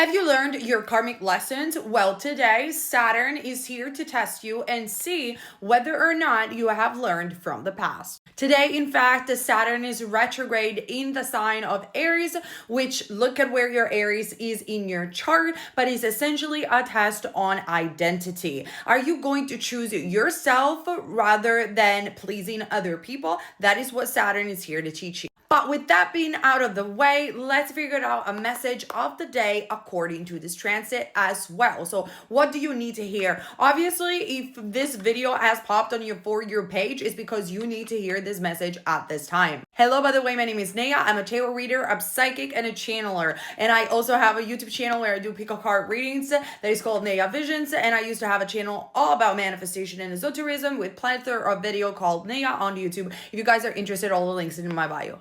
Have you learned your karmic lessons? Well, today Saturn is here to test you and see whether or not you have learned from the past. Today, in fact, the Saturn is retrograde in the sign of Aries, which look at where your Aries is in your chart, but is essentially a test on identity. Are you going to choose yourself rather than pleasing other people? That is what Saturn is here to teach you. But with that being out of the way, let's figure out a message of the day according to this transit as well. So what do you need to hear? Obviously, if this video has popped on your For You page, it's because you need to hear this message at this time. Hello, by the way, my name is Naya. I'm a tarot reader, a psychic, and a channeler. And I also have a YouTube channel where I do pick a card readings that is called Naya Visions. And I used to have a channel all about manifestation and esotericism with plethora of video called Naya on YouTube. If you guys are interested, all the links in my bio.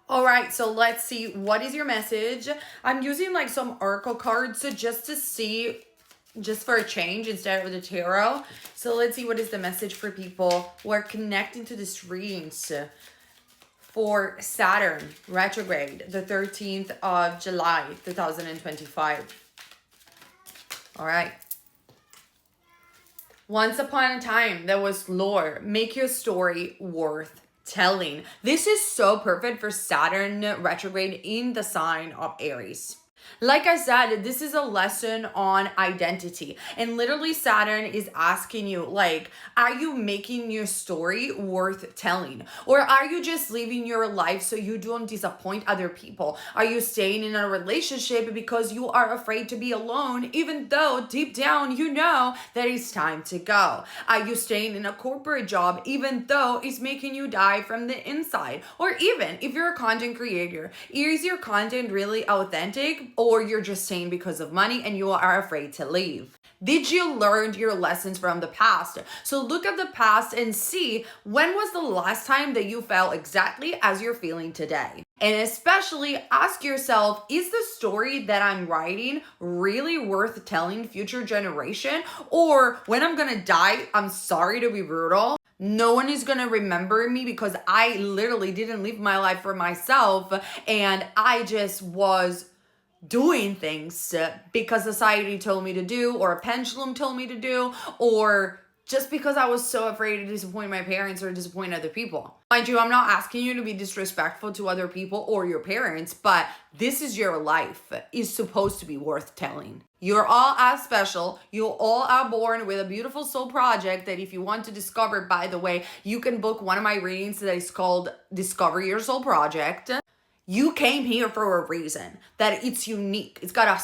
All right, so let's see, what is your message? I'm using like some oracle cards just to see, just for a change instead of the tarot. So let's see what is the message for people who are connecting to this readings for Saturn retrograde, the 13th of July, 2025. All right. Once upon a time, there was lore. Make your story worth telling. This is so perfect for Saturn retrograde in the sign of Aries. Like I said, this is a lesson on identity. And literally Saturn is asking you, like, are you making your story worth telling? Or are you just living your life so you don't disappoint other people? Are you staying in a relationship because you are afraid to be alone, even though deep down you know that it's time to go? Are you staying in a corporate job even though it's making you die from the inside? Or even if you're a content creator, is your content really authentic? Or you're just staying because of money and you are afraid to leave? Did you learn your lessons from the past? So look at the past and see when was the last time that you felt exactly as you're feeling today. And especially ask yourself, is the story that I'm writing really worth telling future generation? Or when I'm gonna die, I'm sorry to be brutal, no one is going to remember me because I literally didn't live my life for myself and I just was doing things because society told me to do, or a pendulum told me to do, or just because I was so afraid to disappoint my parents or disappoint other people. Mind you, I'm not asking you to be disrespectful to other people or your parents, but this is your life. It's supposed to be worth telling. You're all as special. You all are born with a beautiful soul project that if you want to discover, by the way, you can book one of my readings that is called Discover Your Soul Project. You came here for a reason, that it's unique. It's got a